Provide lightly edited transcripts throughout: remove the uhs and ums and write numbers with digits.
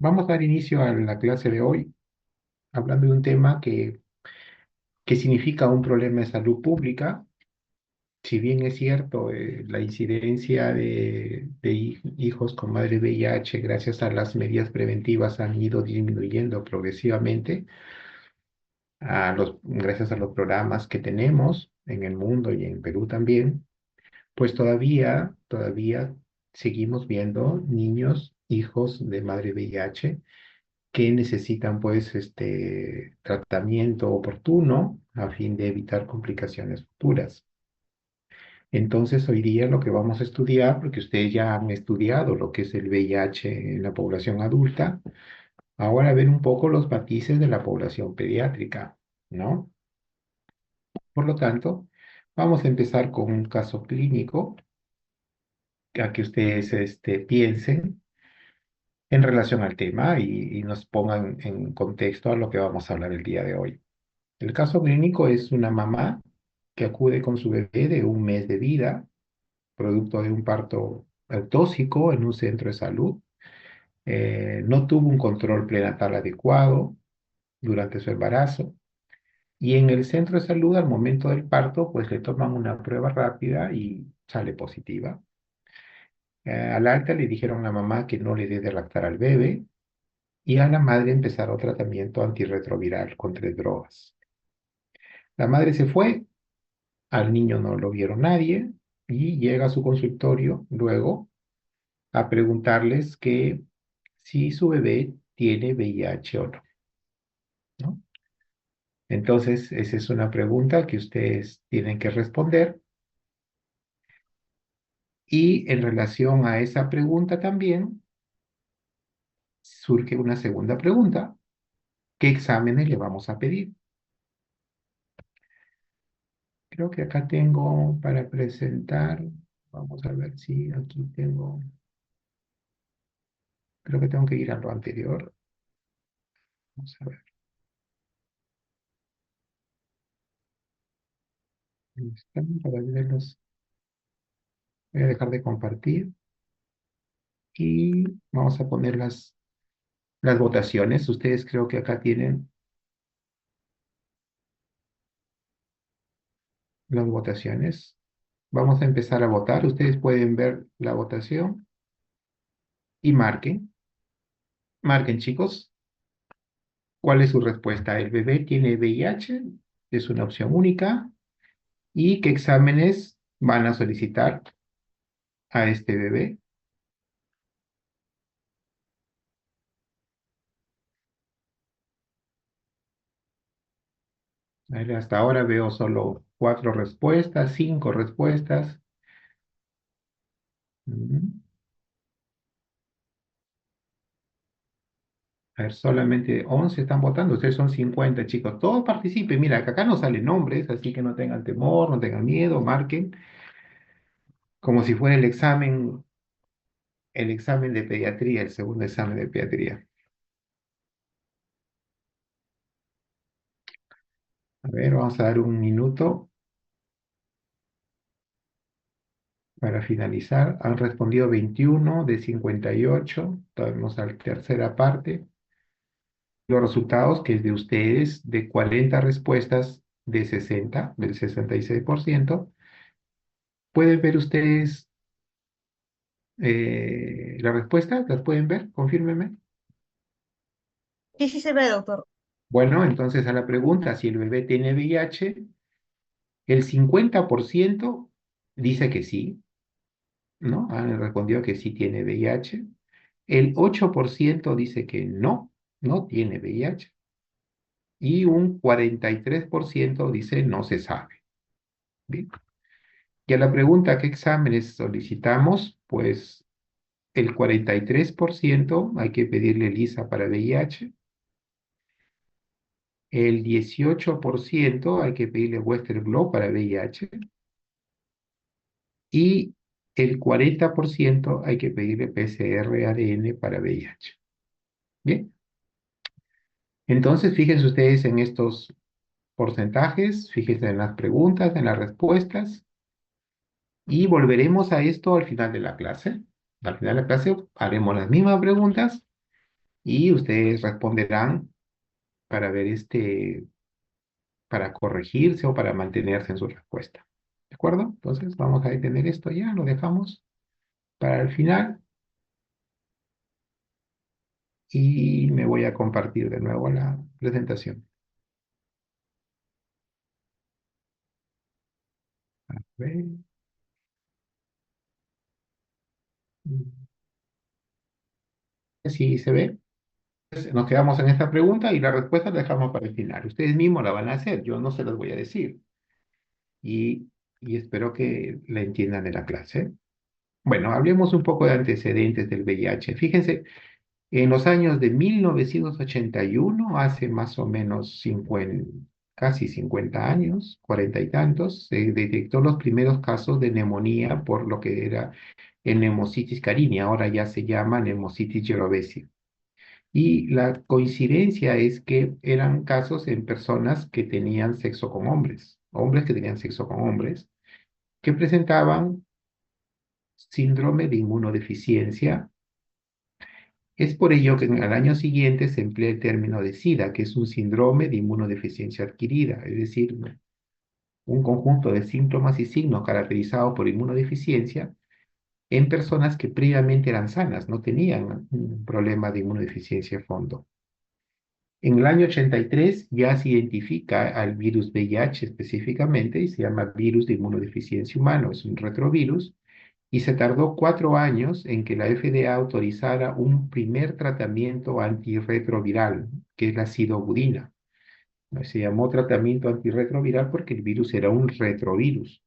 Vamos a dar inicio a la clase de hoy hablando de un tema que significa un problema de salud pública. Si bien es cierto, la incidencia de hijos con madre VIH gracias a las medidas preventivas han ido disminuyendo progresivamente gracias a los programas que tenemos en el mundo y en Perú también, pues todavía seguimos viendo niños, hijos de madre VIH que necesitan pues tratamiento oportuno a fin de evitar complicaciones futuras. Entonces hoy día lo que vamos a estudiar, porque ustedes ya han estudiado lo que es el VIH en la población adulta, ahora ver un poco los matices de la población pediátrica, ¿no? Por lo tanto, vamos a empezar con un caso clínico a que ustedes piensen en relación al tema y nos pongan en contexto a lo que vamos a hablar el día de hoy. El caso clínico es una mamá que acude con su bebé de un mes de vida, producto de un parto autóxico en un centro de salud. No tuvo un control prenatal adecuado durante su embarazo y en el centro de salud al momento del parto pues le toman una prueba rápida y sale positiva. Al alta le dijeron a la mamá que no le dé de lactar al bebé y a la madre empezaron tratamiento antirretroviral contra drogas. La madre se fue. Al niño no lo vieron nadie y llega a su consultorio luego a preguntarles que si su bebé tiene VIH o no, ¿no? Entonces, esa es una pregunta que ustedes tienen que responder. Y en relación a esa pregunta también surge una segunda pregunta. ¿Qué exámenes le vamos a pedir? Creo que acá tengo para presentar. Vamos a ver si aquí tengo. Creo que tengo que ir a lo anterior. Vamos a ver. Están para verlos. Voy a dejar de compartir y vamos a poner las votaciones. Ustedes creo que acá tienen las votaciones. Vamos a empezar a votar. Ustedes pueden ver la votación y marquen. Marquen, chicos. ¿Cuál es su respuesta? ¿El bebé tiene VIH? Es una opción única. ¿Y qué exámenes van a solicitar a este bebé? A ver, hasta ahora veo solo 4 respuestas, 5 respuestas. Mm. A ver, solamente 11 están votando, ustedes son 50 chicos. Todos participen. Mira, que acá no salen nombres, así que no tengan temor, no tengan miedo, marquen como si fuera el examen de pediatría, el segundo examen de pediatría. A ver, vamos a dar un minuto para finalizar. Han respondido 21 de 58. Vamos a la tercera parte. Los resultados, que es de ustedes, de 40 respuestas de 60, del 66%. Pueden ver ustedes las respuestas, ¿las pueden ver? Confírmenme. Sí, sí se ve, doctor. Bueno, entonces a la pregunta si el bebé tiene VIH, el 50% dice que sí, ¿no? Han respondido que sí tiene VIH. El 8% dice que no, no tiene VIH. Y un 43% dice no se sabe. Bien. Y a la pregunta ¿qué exámenes solicitamos? Pues el 43% hay que pedirle lisa para VIH. El 18% hay que pedirle Western blot para VIH y el 40% hay que pedirle PCR ADN para VIH. Bien, entonces fíjense ustedes en estos porcentajes, fíjense en las preguntas, en las respuestas y volveremos a esto al final de la clase. Al final de la clase haremos las mismas preguntas y ustedes responderán para ver para corregirse o para mantenerse en su respuesta. ¿De acuerdo? Entonces vamos a detener esto ya, lo dejamos para el final y me voy a compartir de nuevo la presentación. A ver. Si se ve, nos quedamos en esta pregunta y la respuesta la dejamos para el final. Ustedes mismos la van a hacer, yo no se las voy a decir. Y, y espero que la entiendan en la clase. Bueno, hablemos un poco de antecedentes del VIH. Fíjense, en los años de 1981, hace más o menos 50, casi 50 años, 40 y tantos, se detectó los primeros casos de neumonía por lo que era el Pneumocystis carini, ahora ya se llama Pneumocystis jirovecii. Y la coincidencia es que eran casos en personas que tenían sexo con hombres que tenían sexo con hombres, que presentaban síndrome de inmunodeficiencia. Es por ello que en el año siguiente se emplea el término de SIDA, que es un síndrome de inmunodeficiencia adquirida, es decir, un conjunto de síntomas y signos caracterizados por inmunodeficiencia en personas que previamente eran sanas, no tenían un problema de inmunodeficiencia a fondo. En el año 83 ya se identifica al virus VIH específicamente y se llama virus de inmunodeficiencia humano, es un retrovirus, y se tardó 4 años en que la FDA autorizara un primer tratamiento antirretroviral, que es la sidobudina. Se llamó tratamiento antirretroviral porque el virus era un retrovirus.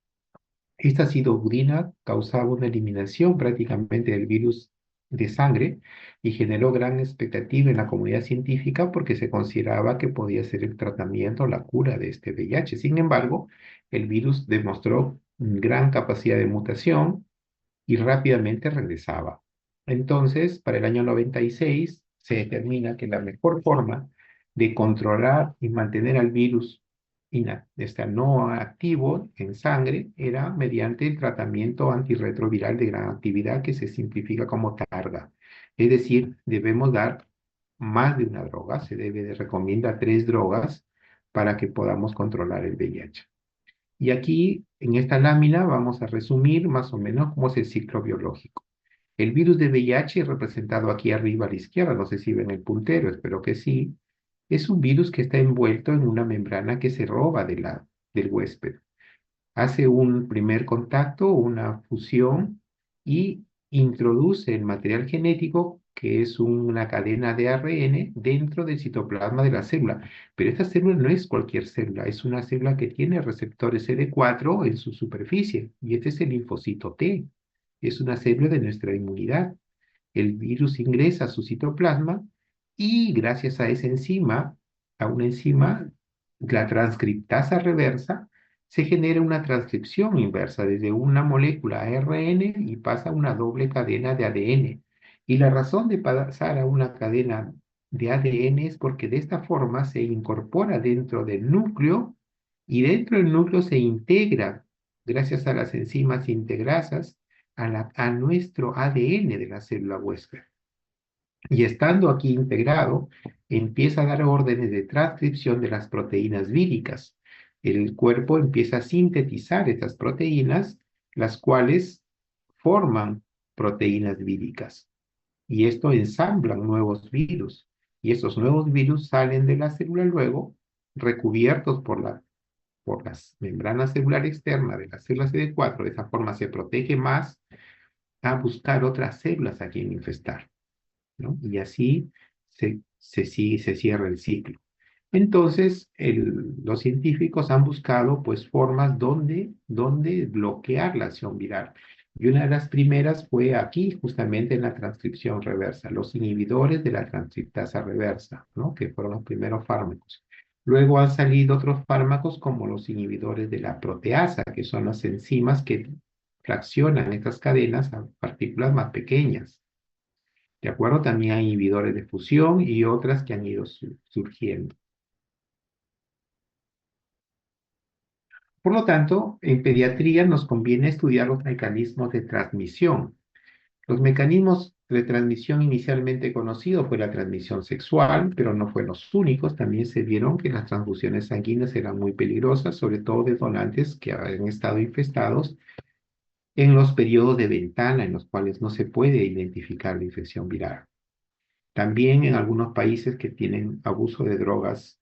Esta sidobudina causaba una eliminación prácticamente del virus de sangre y generó gran expectativa en la comunidad científica porque se consideraba que podía ser el tratamiento o la cura de este VIH. Sin embargo, el virus demostró gran capacidad de mutación y rápidamente regresaba. Entonces, para el año 96 se determina que la mejor forma de controlar y mantener al virus no activo en sangre era mediante el tratamiento antirretroviral de gran actividad que se simplifica como TARGA. Es decir, debemos dar más de una droga, recomienda 3 drogas para que podamos controlar el VIH. Y aquí, en esta lámina, vamos a resumir más o menos cómo es el ciclo biológico. El virus de VIH, representado aquí arriba a la izquierda, no sé si ven el puntero, espero que sí, es un virus que está envuelto en una membrana que se roba del huésped. Hace un primer contacto, una fusión, y introduce el material genético, que es una cadena de ARN, dentro del citoplasma de la célula. Pero esta célula no es cualquier célula, es una célula que tiene receptores CD4 en su superficie, y este es el linfocito T. Es una célula de nuestra inmunidad. El virus ingresa a su citoplasma y gracias a esa enzima, a una enzima, la transcriptasa reversa, se genera una transcripción inversa desde una molécula ARN y pasa a una doble cadena de ADN. Y la razón de pasar a una cadena de ADN es porque de esta forma se incorpora dentro del núcleo y dentro del núcleo se integra, gracias a las enzimas integrasas, a nuestro ADN de la célula huésped. Y estando aquí integrado, empieza a dar órdenes de transcripción de las proteínas víricas. El cuerpo empieza a sintetizar estas proteínas, las cuales forman proteínas víricas. Y esto ensamblan nuevos virus. Y estos nuevos virus salen de la célula luego, recubiertos por las membranas celulares externas de las células CD4. De esa forma se protege más a buscar otras células a quien infestar, ¿no? Y así se cierra el ciclo. Entonces, los científicos han buscado pues formas donde bloquear la acción viral. Y una de las primeras fue aquí, justamente en la transcripción reversa, los inhibidores de la transcriptasa reversa, ¿no? Que fueron los primeros fármacos. Luego han salido otros fármacos como los inhibidores de la proteasa, que son las enzimas que fraccionan estas cadenas a partículas más pequeñas. ¿De acuerdo? También hay inhibidores de fusión y otras que han ido surgiendo. Por lo tanto, en pediatría nos conviene estudiar los mecanismos de transmisión. Los mecanismos de transmisión inicialmente conocido fue la transmisión sexual, pero no fueron los únicos. También se vieron que las transfusiones sanguíneas eran muy peligrosas, sobre todo de donantes que habían estado infestados en los periodos de ventana en los cuales no se puede identificar la infección viral. También en algunos países que tienen abuso de drogas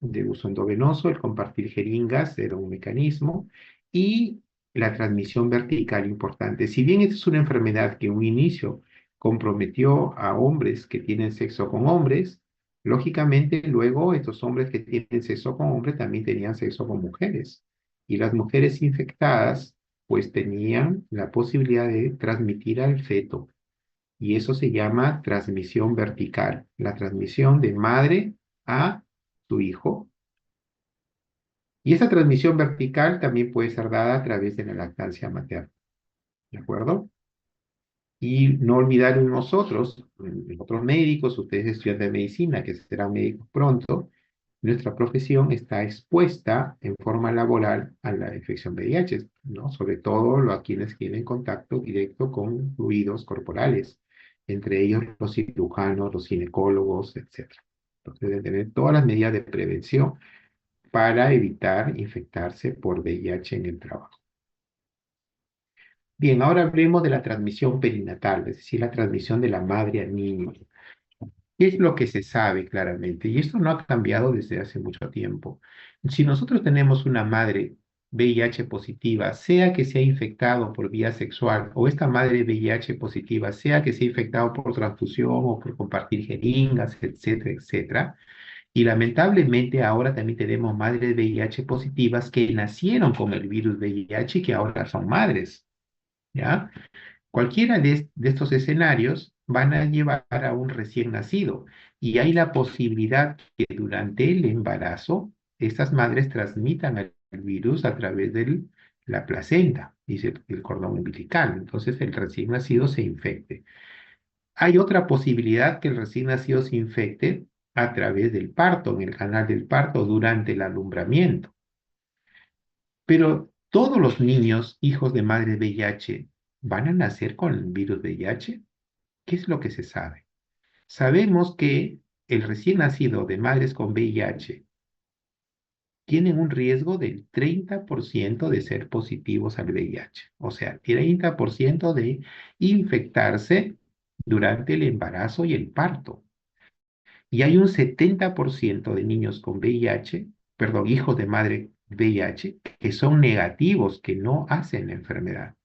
de uso endovenoso, el compartir jeringas era un mecanismo y la transmisión vertical importante. Si bien esta es una enfermedad que en un inicio comprometió a hombres que tienen sexo con hombres, lógicamente luego estos hombres que tienen sexo con hombres también tenían sexo con mujeres. Y las mujeres infectadas pues tenían la posibilidad de transmitir al feto y eso se llama transmisión vertical, la transmisión de madre a su hijo. Y esa transmisión vertical también puede ser dada a través de la lactancia materna, ¿de acuerdo? Y no olvidar en nosotros, en otros médicos, ustedes estudiantes de medicina, que serán médicos pronto, nuestra profesión está expuesta en forma laboral a la infección VIH, ¿no? Sobre todo a quienes tienen contacto directo con fluidos corporales, entre ellos los cirujanos, los ginecólogos, etcétera. Entonces deben tener todas las medidas de prevención para evitar infectarse por VIH en el trabajo. Bien, ahora hablemos de la transmisión perinatal, es decir, la transmisión de la madre al niño. ¿Qué es lo que se sabe claramente? Y esto no ha cambiado desde hace mucho tiempo. Si nosotros tenemos una madre VIH positiva, sea que sea infectado por vía sexual, o esta madre VIH positiva, sea que sea infectado por transfusión o por compartir jeringas, etcétera, etcétera, y lamentablemente ahora también tenemos madres VIH positivas que nacieron con el virus VIH y que ahora son madres, ¿ya? Cualquiera de estos escenarios van a llevar a un recién nacido y hay la posibilidad que durante el embarazo estas madres transmitan el virus a través de la placenta, dice el cordón umbilical. Entonces el recién nacido se infecte. Hay otra posibilidad que el recién nacido se infecte a través del parto, en el canal del parto durante el alumbramiento. Pero todos los niños, hijos de madres VIH, ¿van a nacer con el virus VIH? ¿Qué es lo que se sabe? Sabemos que el recién nacido de madres con VIH tienen un riesgo del 30% de ser positivos al VIH. O sea, 30% de infectarse durante el embarazo y el parto. Y hay un 70% de niños con VIH, perdón, hijos de madre VIH, que son negativos, que no hacen la enfermedad.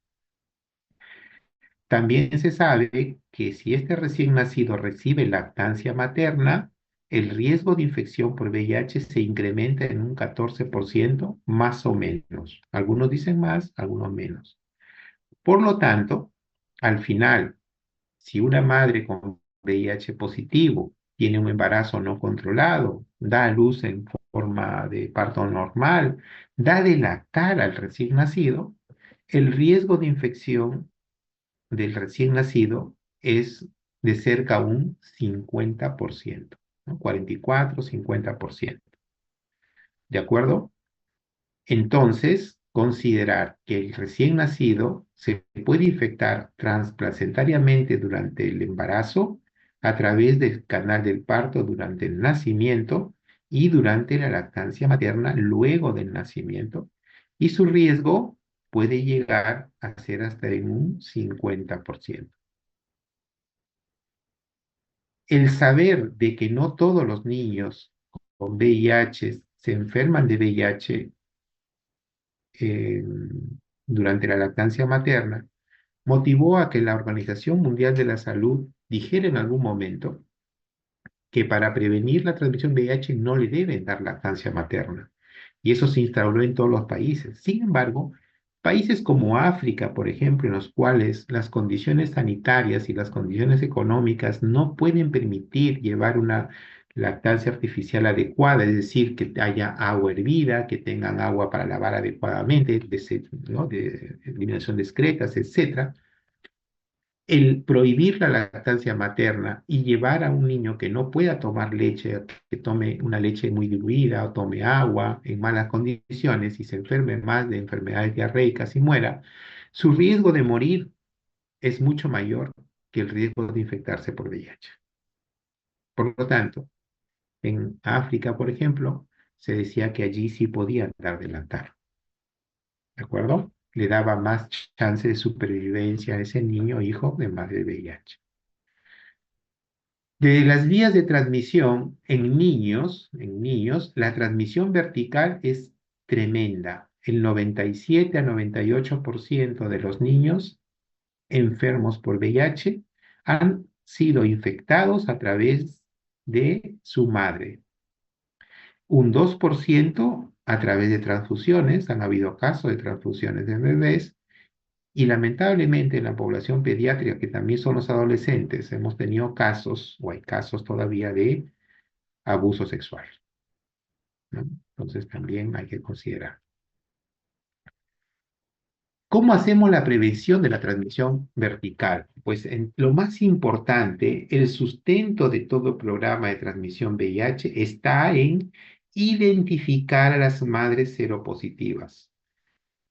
También se sabe que si este recién nacido recibe lactancia materna, el riesgo de infección por VIH se incrementa en un 14% más o menos. Algunos dicen más, algunos menos. Por lo tanto, al final, si una madre con VIH positivo tiene un embarazo no controlado, da a luz en forma de parto normal, da de lactar al recién nacido, el riesgo de infección del recién nacido es de cerca a un 50%, ¿no? 44, 50%. ¿De acuerdo? Entonces, considerar que el recién nacido se puede infectar transplacentariamente durante el embarazo, a través del canal del parto durante el nacimiento y durante la lactancia materna luego del nacimiento, y su riesgo puede llegar a ser hasta en un 50%. El saber de que no todos los niños con VIH se enferman de VIH eh, durante la lactancia materna, motivó a que la Organización Mundial de la Salud dijera en algún momento que para prevenir la transmisión de VIH no le deben dar lactancia materna. Y eso se instauró en todos los países. Sin embargo, países como África, por ejemplo, en los cuales las condiciones sanitarias y las condiciones económicas no pueden permitir llevar una lactancia artificial adecuada, es decir, que haya agua hervida, que tengan agua para lavar adecuadamente, ¿no? De eliminación de excretas, etcétera, el prohibir la lactancia materna y llevar a un niño que no pueda tomar leche, que tome una leche muy diluida o tome agua en malas condiciones y se enferme más de enfermedades diarreicas y muera, su riesgo de morir es mucho mayor que el riesgo de infectarse por VIH. Por lo tanto, en África, por ejemplo, se decía que allí sí podían dar delantal, ¿de acuerdo? Le daba más chance de supervivencia a ese niño hijo de madre VIH. De las vías de transmisión en niños, la transmisión vertical es tremenda. El 97 a 98% de los niños enfermos por VIH han sido infectados a través de su madre. Un 2% a través de transfusiones, han habido casos de transfusiones de bebés, y lamentablemente en la población pediátrica, que también son los adolescentes, hemos tenido casos, o hay casos todavía de abuso sexual, ¿no? Entonces también hay que considerar. ¿Cómo hacemos la prevención de la transmisión vertical? Pues lo más importante, el sustento de todo programa de transmisión VIH está en identificar a las madres seropositivas.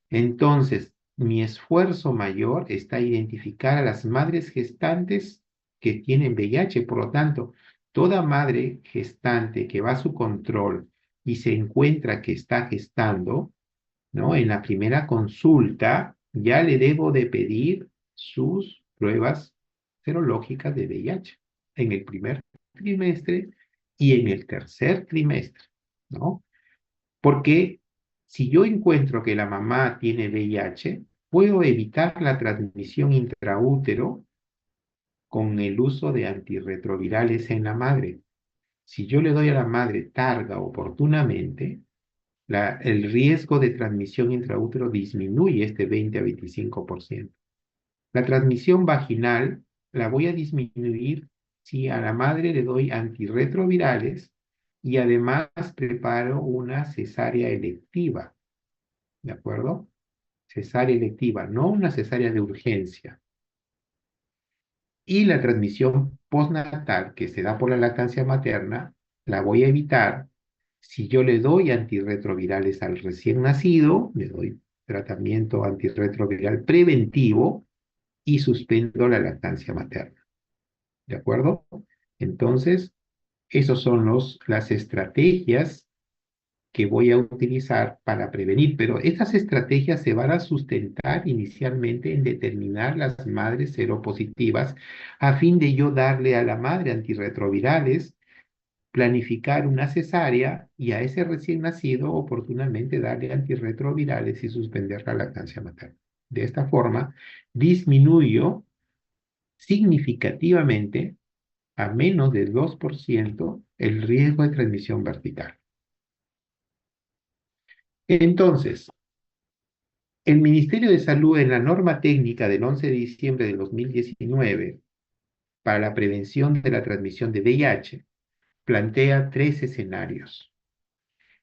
Entonces, mi esfuerzo mayor está identificar a las madres gestantes que tienen VIH. Por lo tanto, toda madre gestante que va a su control y se encuentra que está gestando, ¿no? En la primera consulta ya le debo de pedir sus pruebas serológicas de VIH en el primer trimestre y en el tercer trimestre, ¿no? Porque si yo encuentro que la mamá tiene VIH, puedo evitar la transmisión intraútero con el uso de antirretrovirales en la madre. Si yo le doy a la madre Targa oportunamente, el riesgo de transmisión intraútero disminuye este 20 a 25%. La transmisión vaginal la voy a disminuir si a la madre le doy antirretrovirales y además preparo una cesárea electiva, ¿de acuerdo? Cesárea electiva, no una cesárea de urgencia. Y la transmisión postnatal que se da por la lactancia materna, la voy a evitar si yo le doy antirretrovirales al recién nacido, le doy tratamiento antirretroviral preventivo y suspendo la lactancia materna. ¿De acuerdo? Entonces, esas son las estrategias que voy a utilizar para prevenir, pero estas estrategias se van a sustentar inicialmente en determinar las madres seropositivas a fin de yo darle a la madre antirretrovirales, planificar una cesárea y a ese recién nacido oportunamente darle antirretrovirales y suspender la lactancia materna. De esta forma, disminuyo significativamente a menos del 2% el riesgo de transmisión vertical. Entonces, el Ministerio de Salud en la norma técnica del 11 de diciembre de 2019 para la prevención de la transmisión de VIH plantea 3 escenarios.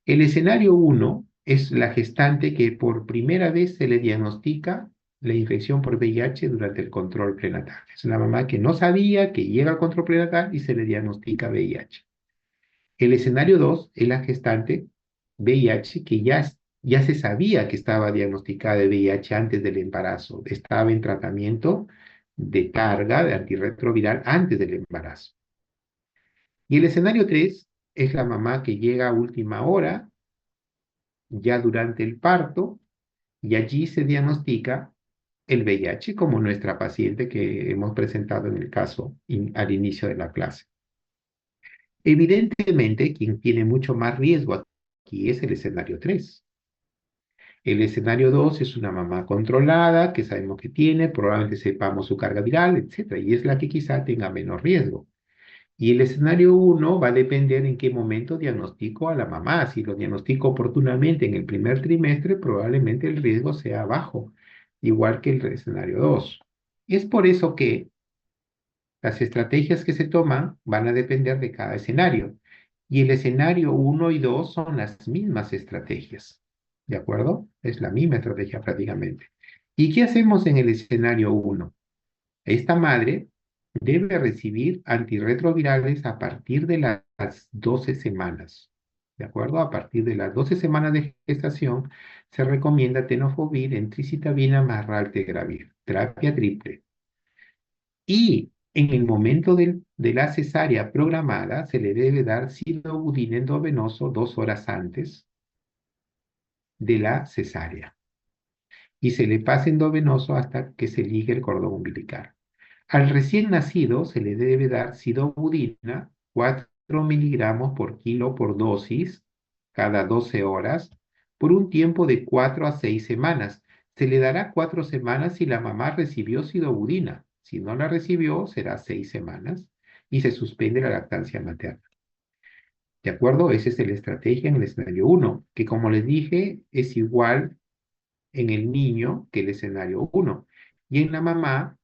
El escenario 1 es la gestante que por primera vez se le diagnostica la infección por VIH durante el control prenatal. Es una mamá que no sabía que llega al control prenatal y se le diagnostica VIH. El escenario 2 es la gestante VIH que ya se sabía que estaba diagnosticada de VIH antes del embarazo, estaba en tratamiento de carga de antirretroviral antes del embarazo. Y el escenario 3 es la mamá que llega a última hora, ya durante el parto, y allí se diagnostica el VIH como nuestra paciente que hemos presentado en el caso al inicio de la clase. Evidentemente, quien tiene mucho más riesgo aquí es el escenario 3. El escenario 2 es una mamá controlada, que sabemos que tiene, probablemente sepamos su carga viral, etcétera, y es la que quizá tenga menos riesgo. Y el escenario 1 va a depender en qué momento diagnostico a la mamá. Si lo diagnostico oportunamente en el primer trimestre, probablemente el riesgo sea bajo, igual que el escenario 2. Es por eso que las estrategias que se toman van a depender de cada escenario. Y el escenario 1 y 2 son las mismas estrategias. ¿De acuerdo? Es la misma estrategia prácticamente. ¿Y qué hacemos en el escenario 1? Esta madre debe recibir antirretrovirales a partir de las 12 semanas. ¿De acuerdo? A partir de las 12 semanas de gestación se recomienda tenofovir, entricitabina más raltegravir, terapia triple. Y En el momento de la cesárea programada, se le debe dar sidobudina endovenoso 2 horas antes de la cesárea y se le pasa endovenoso hasta que se ligue el cordón umbilical. Al recién nacido se le debe dar sidobudina 4 miligramos por kilo por dosis cada 12 horas por un tiempo de 4 a 6 semanas. Se le dará 4 semanas si la mamá recibió sidobudina. Si no la recibió, será 6 semanas y se suspende la lactancia materna. ¿De acuerdo? Esa es la estrategia en el escenario 1, que como les dije, es igual en el niño que el escenario 1. Y en la mamá,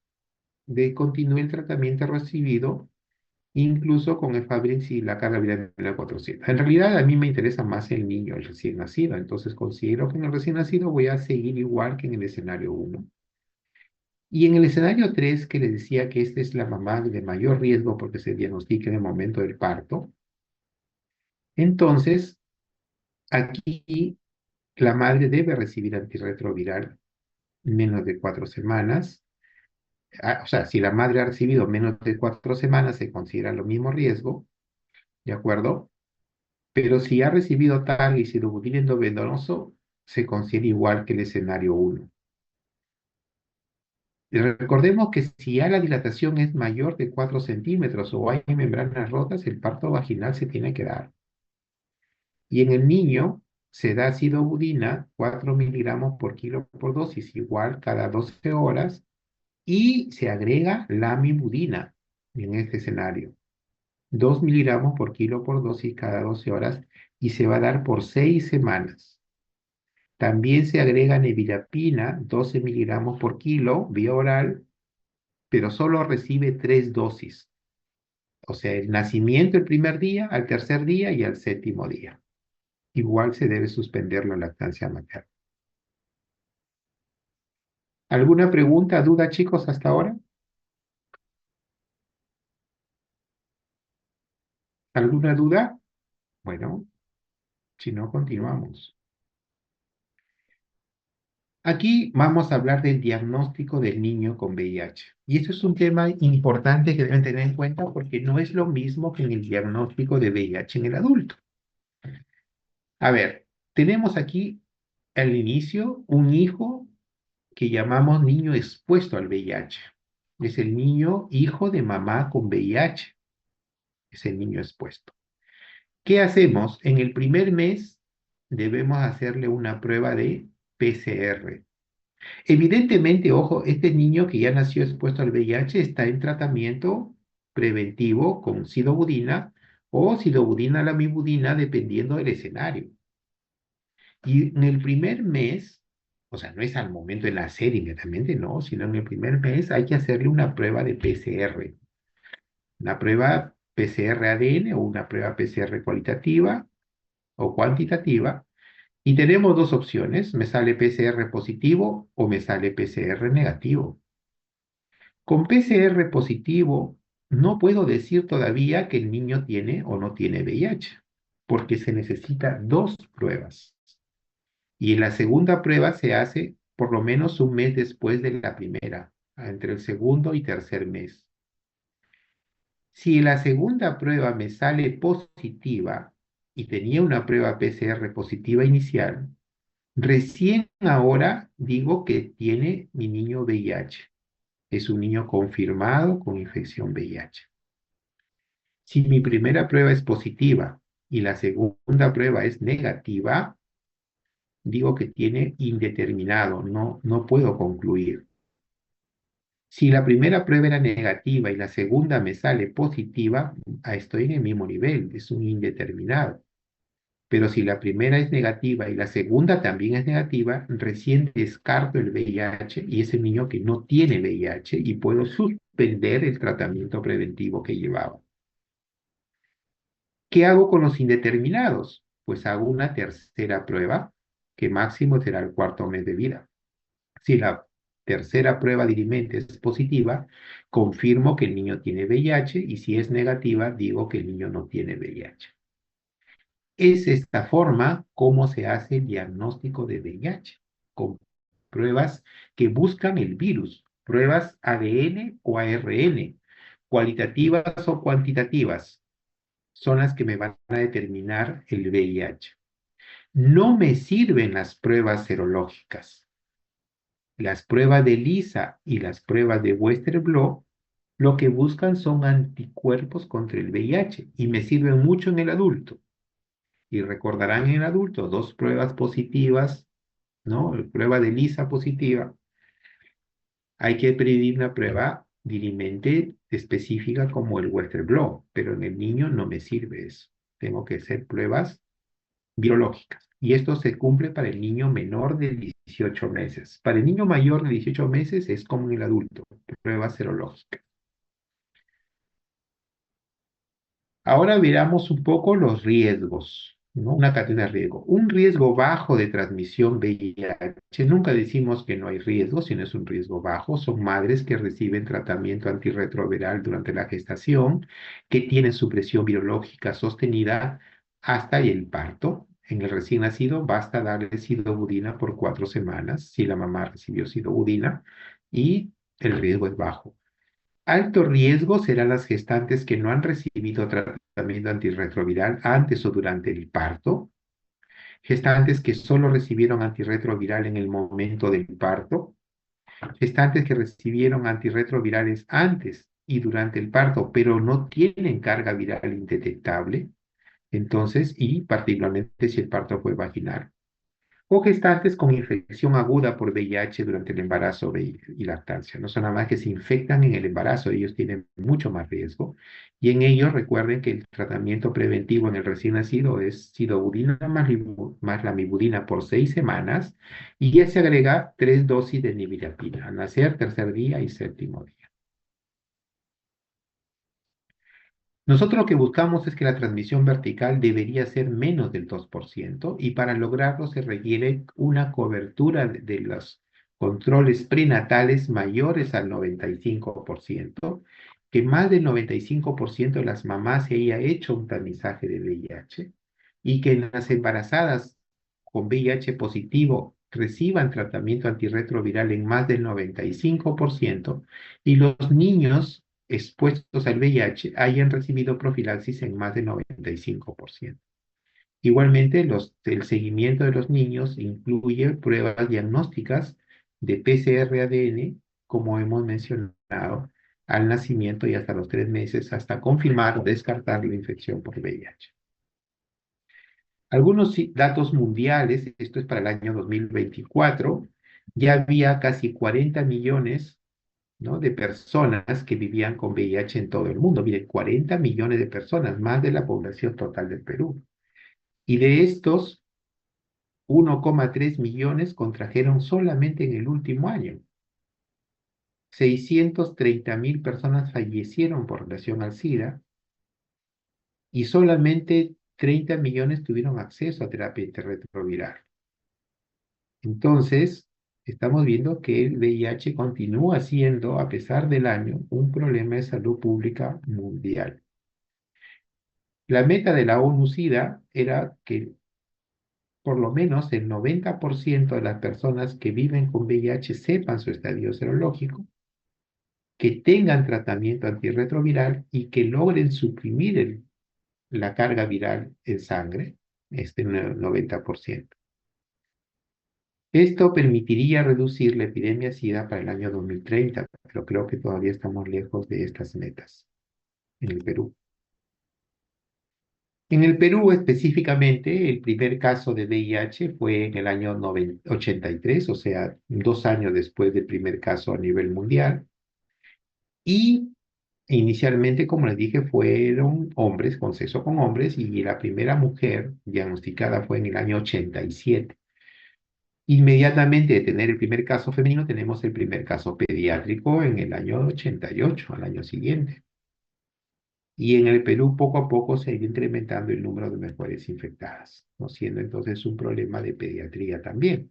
de continúe el tratamiento recibido, incluso con efavirenz y la carga viral 400. En realidad, a mí me interesa más el niño, el recién nacido. Entonces, considero que en el recién nacido voy a seguir igual que en el escenario 1. Y en el escenario 3, que les decía que esta es la mamá de mayor riesgo porque se diagnostica en el momento del parto, entonces, aquí la madre debe recibir antirretroviral menos de 4 semanas. O sea, si la madre ha recibido menos de 4 semanas, se considera lo mismo riesgo, ¿de acuerdo? Pero si ha recibido tal y sidobudina endovenoso, se considera igual que el escenario 1. Recordemos que si ya la dilatación es mayor de 4 centímetros o hay membranas rotas, el parto vaginal se tiene que dar. Y en el niño se da sidobudina 4 miligramos por kilo por dosis, igual cada 12 horas, y se agrega lamivudina en este escenario. 2 miligramos por kilo por dosis cada 12 horas y se va a dar por 6 semanas. También se agrega nevirapina, 12 miligramos por kilo, vía oral, pero solo recibe 3 dosis. O sea, el nacimiento el primer día, al tercer día y al séptimo día. Igual se debe suspender la lactancia materna. ¿Alguna pregunta, duda, chicos, hasta ahora? ¿Alguna duda? Bueno, si no, continuamos. Aquí vamos a hablar del diagnóstico del niño con VIH. Y esto es un tema importante que deben tener en cuenta porque no es lo mismo que en el diagnóstico de VIH en el adulto. A ver, tenemos aquí al inicio un hijo que llamamos niño expuesto al VIH. Es el niño hijo de mamá con VIH. Es el niño expuesto. ¿Qué hacemos? En el primer mes debemos hacerle una prueba de PCR. Evidentemente, ojo, este niño que ya nació expuesto al VIH está en tratamiento preventivo con sidobudina o sidobudina lamivudina, dependiendo del escenario. Y en el primer mes, o sea, no es al momento de nacer inmediatamente, no, sino en el primer mes hay que hacerle una prueba de PCR, una prueba PCR ADN o una prueba PCR cualitativa o cuantitativa. Y tenemos dos opciones, me sale PCR positivo o me sale PCR negativo. Con PCR positivo no puedo decir todavía que el niño tiene o no tiene VIH, porque se necesita dos pruebas. Y la segunda prueba se hace por lo menos un mes después de la primera, entre el segundo y tercer mes. Si la segunda prueba me sale positiva y tenía una prueba PCR positiva inicial, recién ahora digo que tiene mi niño VIH. Es un niño confirmado con infección VIH. Si mi primera prueba es positiva y la segunda prueba es negativa, digo que tiene indeterminado, no puedo concluir. Si la primera prueba era negativa y la segunda me sale positiva, estoy en el mismo nivel, es un indeterminado. Pero si la primera es negativa y la segunda también es negativa, recién descarto el VIH y es el niño que no tiene VIH y puedo suspender el tratamiento preventivo que llevaba. ¿Qué hago con los indeterminados? Pues hago una tercera prueba, que máximo será el cuarto mes de vida. Si la tercera prueba dirimente es positiva, confirmo que el niño tiene VIH y si es negativa, digo que el niño no tiene VIH. Es esta forma como se hace el diagnóstico de VIH, con pruebas que buscan el virus, pruebas ADN o ARN, cualitativas o cuantitativas, son las que me van a determinar el VIH. No me sirven las pruebas serológicas. Las pruebas de ELISA y las pruebas de Western blot lo que buscan son anticuerpos contra el VIH y me sirven mucho en el adulto. Y recordarán en el adulto dos pruebas positivas, ¿no? Prueba de ELISA positiva. Hay que pedir una prueba dirimente específica como el Western blot, pero en el niño no me sirve eso. Tengo que hacer pruebas biológicas. Y esto se cumple para el niño menor de 18 meses. Para el niño mayor de 18 meses es como en el adulto, prueba serológica. Ahora veamos un poco los riesgos, ¿no? Una cadena de riesgo. Un riesgo bajo de transmisión VIH. Nunca decimos que no hay riesgo, sino es un riesgo bajo. Son madres que reciben tratamiento antirretroviral durante la gestación, que tienen su presión biológica sostenida hasta el parto. En el recién nacido basta darle sidobudina por 4 semanas, si la mamá recibió sidobudina, y el riesgo es bajo. Alto riesgo serán las gestantes que no han recibido tratamiento antirretroviral antes o durante el parto, gestantes que solo recibieron antirretroviral en el momento del parto, gestantes que recibieron antirretrovirales antes y durante el parto, pero no tienen carga viral indetectable, entonces, y particularmente si el parto fue vaginal. O gestantes con infección aguda por VIH durante el embarazo y lactancia. No son nada más que se infectan en el embarazo, ellos tienen mucho más riesgo. Y en ellos recuerden que el tratamiento preventivo en el recién nacido es sidobudina más lamivudina por 6 semanas y ya se agrega 3 dosis de nivirapina al nacer, tercer día y séptimo día. Nosotros lo que buscamos es que la transmisión vertical debería ser menos del 2% y para lograrlo se requiere una cobertura de los controles prenatales mayores al 95%, que más del 95% de las mamás se haya hecho un tamizaje de VIH y que las embarazadas con VIH positivo reciban tratamiento antirretroviral en más del 95% y los niños expuestos al VIH hayan recibido profilaxis en más del 95%. Igualmente, el seguimiento de los niños incluye pruebas diagnósticas de PCR-ADN, como hemos mencionado, al nacimiento y hasta los 3 meses, hasta confirmar o descartar la infección por VIH. Algunos datos mundiales, esto es para el año 2024, ya había casi 40 millones, ¿no?, de personas que vivían con VIH en todo el mundo. Miren, 40 millones de personas, más de la población total del Perú. Y de estos, 1,3 millones contrajeron solamente en el último año. 630.000 personas fallecieron por relación al SIDA y solamente 30 millones tuvieron acceso a terapia antirretroviral. Entonces, estamos viendo que el VIH continúa siendo, a pesar del año, un problema de salud pública mundial. La meta de la ONU-SIDA era que por lo menos el 90% de las personas que viven con VIH sepan su estadio serológico, que tengan tratamiento antirretroviral y que logren suprimir la carga viral en sangre, 90%. Esto permitiría reducir la epidemia SIDA para el año 2030, pero creo que todavía estamos lejos de estas metas en el Perú. En el Perú específicamente, el primer caso de VIH fue en el año 83, o sea, 2 años después del primer caso a nivel mundial. Y inicialmente, como les dije, fueron hombres, con sexo con hombres, y la primera mujer diagnosticada fue en el año 87. Inmediatamente de tener el primer caso femenino, tenemos el primer caso pediátrico en el año 88, al año siguiente. Y en el Perú poco a poco se ha ido incrementando el número de mujeres infectadas, ¿no?, siendo entonces un problema de pediatría también.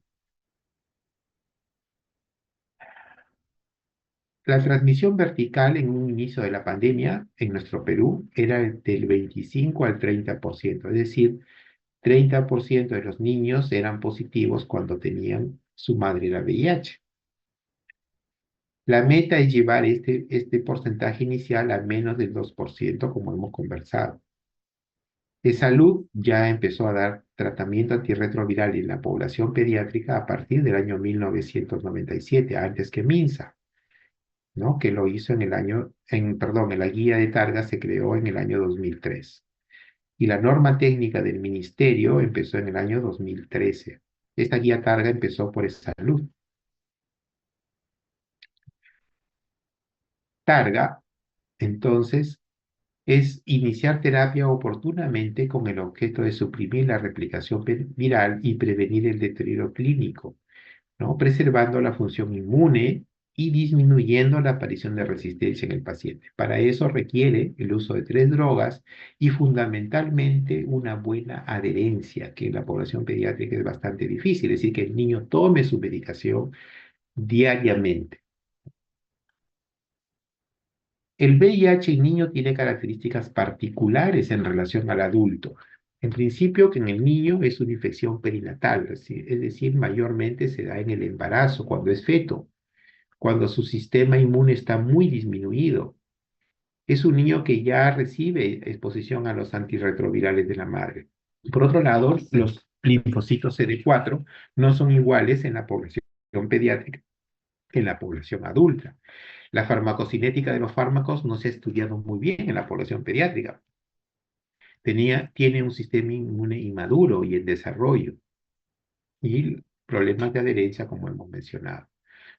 La transmisión vertical en un inicio de la pandemia en nuestro Perú era del 25 al 30%, es decir, 30% de los niños eran positivos cuando tenían su madre la VIH. La meta es llevar este porcentaje inicial a menos del 2%, como hemos conversado. De salud ya empezó a dar tratamiento antirretroviral en la población pediátrica a partir del año 1997, antes que MINSA, ¿no? Que lo hizo en la guía de Targa se creó en el año 2003. Y la norma técnica del ministerio empezó en el año 2013. Esta guía Targa empezó por salud. Targa, entonces, es iniciar terapia oportunamente con el objeto de suprimir la replicación viral y prevenir el deterioro clínico, ¿no? Preservando la función inmune y disminuyendo la aparición de resistencia en el paciente. Para eso requiere el uso de 3 drogas y fundamentalmente una buena adherencia, que en la población pediátrica es bastante difícil, es decir, que el niño tome su medicación diariamente. El VIH en niño tiene características particulares en relación al adulto. En principio, que en el niño es una infección perinatal, es decir, mayormente se da en el embarazo, cuando es feto, cuando su sistema inmune está muy disminuido. Es un niño que ya recibe exposición a los antirretrovirales de la madre. Por otro lado, los linfocitos CD4 no son iguales en la población pediátrica que en la población adulta. La farmacocinética de los fármacos no se ha estudiado muy bien en la población pediátrica. Tiene un sistema inmune inmaduro y en desarrollo y problemas de adherencia, como hemos mencionado.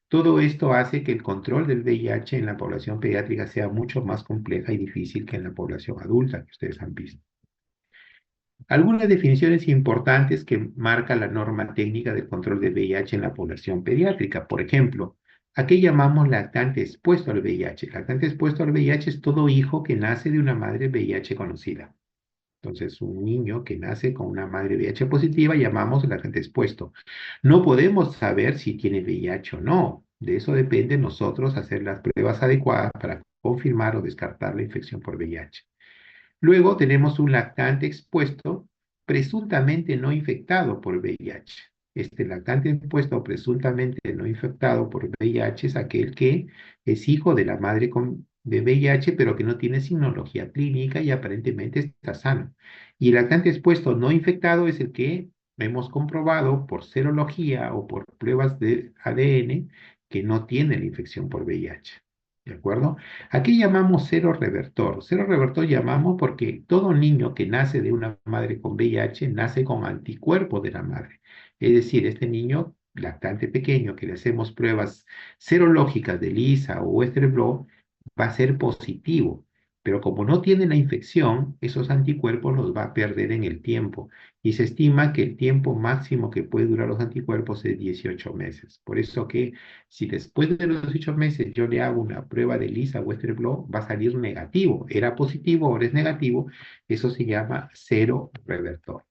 Todo esto hace que el control del VIH en la población pediátrica sea mucho más compleja y difícil que en la población adulta, que ustedes han visto. Algunas definiciones importantes que marca la norma técnica del control del VIH en la población pediátrica. Por ejemplo, ¿a qué llamamos lactante expuesto al VIH? Lactante expuesto al VIH es todo hijo que nace de una madre VIH conocida. Entonces, un niño que nace con una madre VIH positiva llamamos lactante expuesto. No podemos saber si tiene VIH o no. De eso depende nosotros hacer las pruebas adecuadas para confirmar o descartar la infección por VIH. Luego tenemos un lactante expuesto presuntamente no infectado por VIH. Este lactante expuesto presuntamente no infectado por VIH es aquel que es hijo de la madre de VIH, pero que no tiene signología clínica y aparentemente está sano. Y el lactante expuesto no infectado es el que hemos comprobado por serología o por pruebas de ADN que no tiene la infección por VIH. ¿De acuerdo? Aquí llamamos cero revertor. Cero revertor llamamos porque todo niño que nace de una madre con VIH nace con anticuerpos de la madre. Es decir, este niño lactante pequeño que le hacemos pruebas serológicas de ELISA o Western blot va a ser positivo. Pero como no tiene la infección, esos anticuerpos los va a perder en el tiempo. Y se estima que el tiempo máximo que puede durar los anticuerpos es 18 meses. Por eso que si después de los 18 meses yo le hago una prueba de ELISA Western blot, va a salir negativo. Era positivo, ahora es negativo. Eso se llama cero revertor.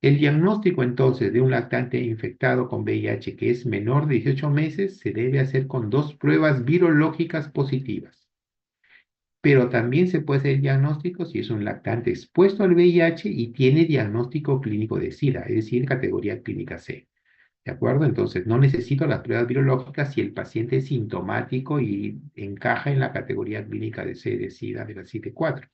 El diagnóstico entonces de un lactante infectado con VIH que es menor de 18 meses se debe hacer con 2 pruebas virológicas positivas. Pero también se puede hacer el diagnóstico si es un lactante expuesto al VIH y tiene diagnóstico clínico de SIDA, es decir, categoría clínica C. ¿De acuerdo? Entonces, no necesito las pruebas virológicas si el paciente es sintomático y encaja en la categoría clínica de C de SIDA de la CID4.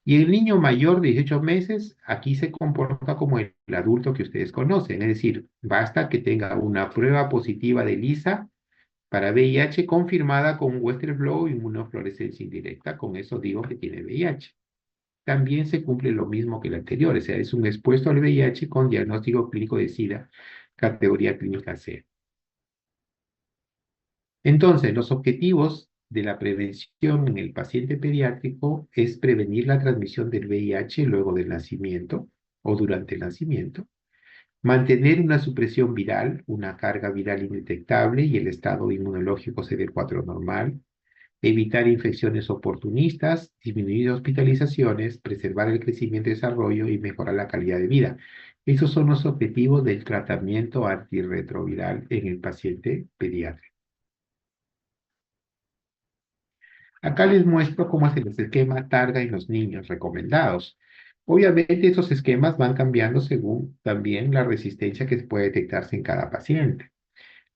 Y el niño mayor de 18 meses, aquí se comporta como el adulto que ustedes conocen, es decir, basta que tenga una prueba positiva de ELISA para VIH confirmada con Western blot o inmunofluorescencia indirecta. Con eso digo que tiene VIH. También se cumple lo mismo que el anterior, o sea, es un expuesto al VIH con diagnóstico clínico de SIDA, categoría clínica C. Entonces, los objetivos de la prevención en el paciente pediátrico es prevenir la transmisión del VIH luego del nacimiento o durante el nacimiento, mantener una supresión viral, una carga viral indetectable y el estado inmunológico CD4 normal, evitar infecciones oportunistas, disminuir hospitalizaciones, preservar el crecimiento y desarrollo y mejorar la calidad de vida. Esos son los objetivos del tratamiento antirretroviral en el paciente pediátrico. Acá les muestro cómo es el esquema Targa en los niños recomendados. Obviamente esos esquemas van cambiando según también la resistencia que puede detectarse en cada paciente.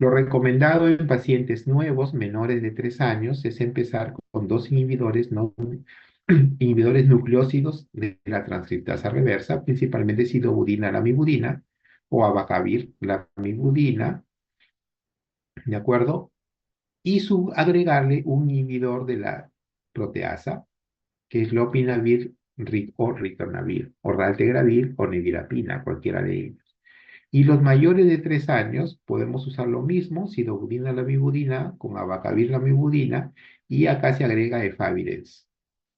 Lo recomendado en pacientes nuevos menores de 3 años es empezar con dos inhibidores, no, inhibidores nucleósidos de la transcriptasa reversa, principalmente sidobudina, lamivudina o abacavir, lamivudina, ¿de acuerdo? Y agregarle un inhibidor de la proteasa, que es lopinavir o ritonavir, o raltegravir o nevirapina, cualquiera de ellos. Y los mayores de 3 años podemos usar lo mismo, sidobudina, lamivudina, con abacavir, lamivudina, y acá se agrega efavirenz,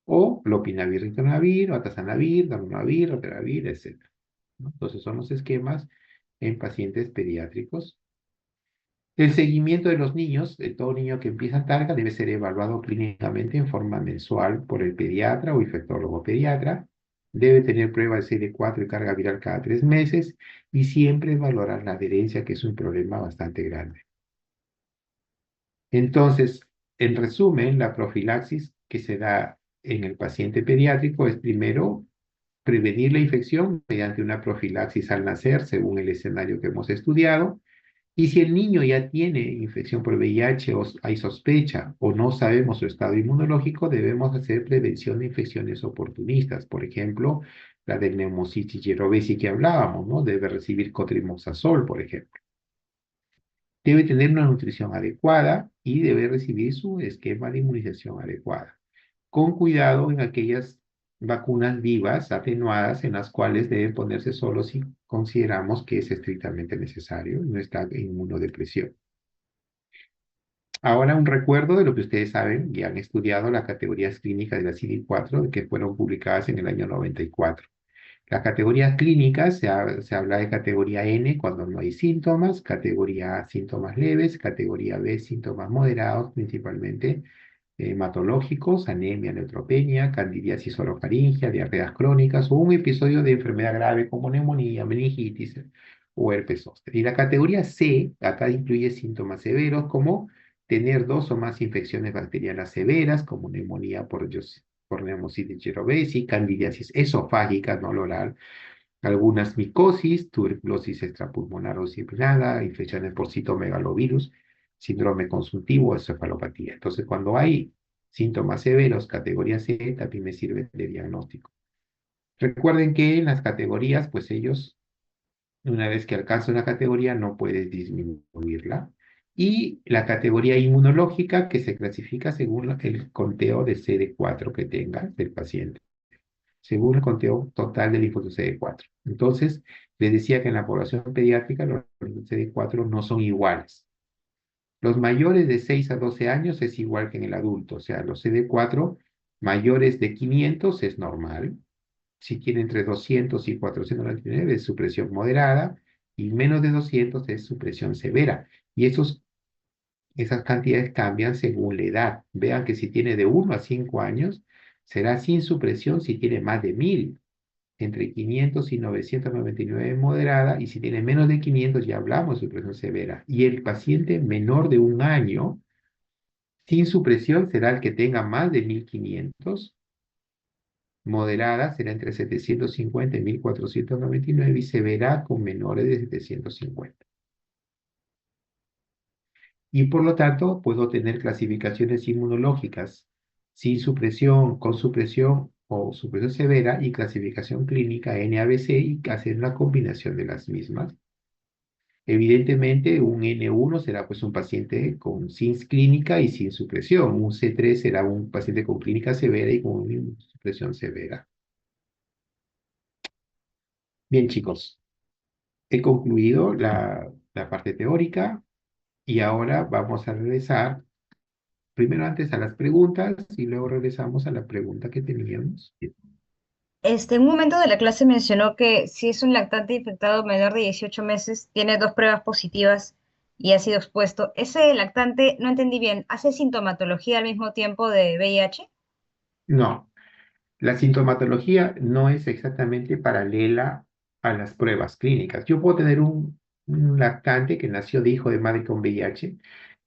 o lopinavir, ritonavir, o atazanavir, darunavir, roteravir, etc. ¿No? Entonces son los esquemas en pacientes pediátricos. El seguimiento de los niños, de todo niño que empieza en Targa, debe ser evaluado clínicamente en forma mensual por el pediatra o infectólogo pediatra. Debe tener prueba de CD4 y carga viral cada 3 meses y siempre valorar la adherencia, que es un problema bastante grande. Entonces, en resumen, la profilaxis que se da en el paciente pediátrico es primero prevenir la infección mediante una profilaxis al nacer, según el escenario que hemos estudiado. Y si el niño ya tiene infección por VIH o hay sospecha o no sabemos su estado inmunológico, debemos hacer prevención de infecciones oportunistas. Por ejemplo, la del Pneumocystis jirovecii que hablábamos, ¿no? Debe recibir cotrimoxazol, por ejemplo. Debe tener una nutrición adecuada y debe recibir su esquema de inmunización adecuada. Con cuidado en aquellas vacunas vivas, atenuadas, en las cuales deben ponerse solo si consideramos que es estrictamente necesario y no está en inmunodepresión. Ahora un recuerdo de lo que ustedes saben y han estudiado las categorías clínicas de la CD4 que fueron publicadas en el año 94. Las categorías clínicas se habla de categoría N cuando no hay síntomas, categoría A síntomas leves, categoría B síntomas moderados, principalmente hematológicos, anemia, neutropenia, candidiasis orofaringia, diarreas crónicas o un episodio de enfermedad grave como neumonía, meningitis o herpes zóster. Y la categoría C, acá incluye síntomas severos como tener 2 o más infecciones bacterianas severas como neumonía por Pneumocystis jirovecii, candidiasis esofágica, no oral, algunas micosis, tuberculosis extrapulmonar o disciplinada, infecciones por citomegalovirus, síndrome consultivo o encefalopatía. Entonces, cuando hay síntomas severos, categoría C, también me sirve de diagnóstico. Recuerden que en las categorías, pues ellos, una vez que alcanza una categoría, no puedes disminuirla. Y la categoría inmunológica, que se clasifica según el conteo de CD4 que tenga del paciente, según el conteo total del linfocitos CD4. Entonces, les decía que en la población pediátrica los linfocitos CD4 no son iguales. Los mayores de 6 a 12 años es igual que en el adulto, o sea, los CD4 mayores de 500 es normal. Si tiene entre 200 y 499 es supresión moderada y menos de 200 es supresión severa. Y esas cantidades cambian según la edad. Vean que si tiene de 1 a 5 años, será sin supresión si tiene más de 1000. Entre 500 y 999 moderada, y si tiene menos de 500 ya hablamos de supresión severa. Y el paciente menor de 1 año, sin supresión, será el que tenga más de 1500, moderada será entre 750 y 1499 y severa con menores de 750. Y por lo tanto, puedo tener clasificaciones inmunológicas sin supresión, con supresión o supresión severa y clasificación clínica NABC y hacer una combinación de las mismas. Evidentemente, un N1 será pues un paciente sin clínica y sin supresión. Un C3 será un paciente con clínica severa y con supresión severa. Bien, chicos, he concluido la parte teórica y ahora vamos a regresar primero antes a las preguntas y luego regresamos a la pregunta que teníamos. En un momento de la clase mencionó que si es un lactante infectado menor de 18 meses, tiene dos pruebas positivas y ha sido expuesto. Ese lactante, no entendí bien, ¿hace sintomatología al mismo tiempo de VIH? No, la sintomatología no es exactamente paralela a las pruebas clínicas. Yo puedo tener un lactante que nació de hijo de madre con VIH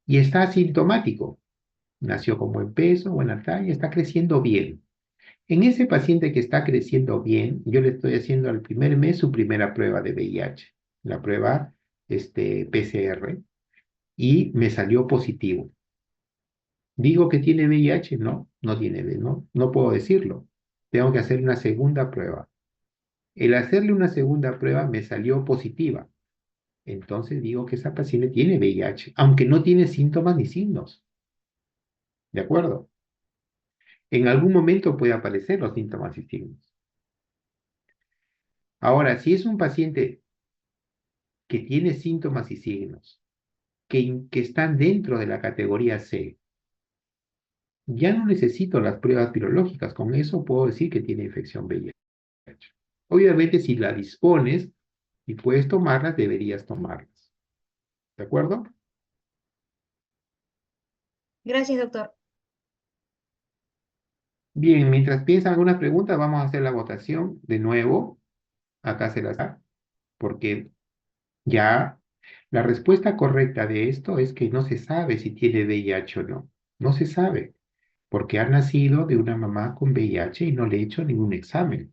y está asintomático. Nació con buen peso, buena talla, está creciendo bien. En ese paciente que está creciendo bien, yo le estoy haciendo al primer mes su primera prueba de VIH, la prueba PCR. y me salió positivo. ¿Digo que tiene VIH? No, no tiene, no puedo decirlo. Tengo que hacer una segunda prueba. El hacerle una segunda prueba me salió positiva. Entonces digo que esa paciente tiene VIH, aunque no tiene síntomas ni signos. ¿De acuerdo? En algún momento puede aparecer los síntomas y signos. Ahora, si es un paciente que tiene síntomas y signos, que están dentro de la categoría C, ya no necesito las pruebas virológicas. Con eso puedo decir que tiene infección VIH. Obviamente, si la dispones y puedes tomarlas, deberías tomarlas. ¿De acuerdo? Gracias, doctor. Bien, mientras piensan alguna pregunta, vamos a hacer la votación de nuevo. Acá se las da, porque ya la respuesta correcta de esto es que no se sabe si tiene VIH o no. No se sabe, porque ha nacido de una mamá con VIH y no le he hecho ningún examen.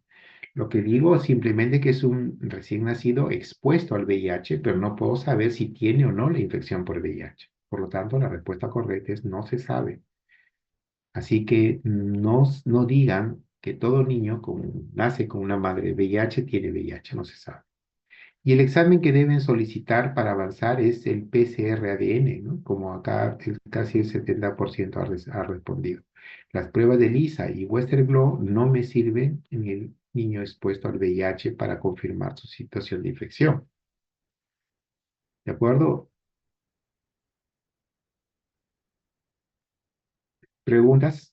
Lo que digo es simplemente que es un recién nacido expuesto al VIH, pero no puedo saber si tiene o no la infección por VIH. Por lo tanto, la respuesta correcta es no se sabe. Así que no digan que todo niño nace con una madre VIH tiene VIH, no se sabe. Y el examen que deben solicitar para avanzar es el PCR-ADN, ¿no? Como acá casi el 70% ha respondido. Las pruebas de ELISA y Western blot no me sirven en el niño expuesto al VIH para confirmar su situación de infección. ¿De acuerdo? ¿Preguntas?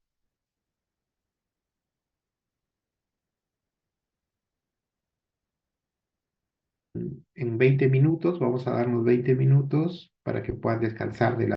En 20 minutos, vamos a darnos 20 minutos para que puedan descansar de la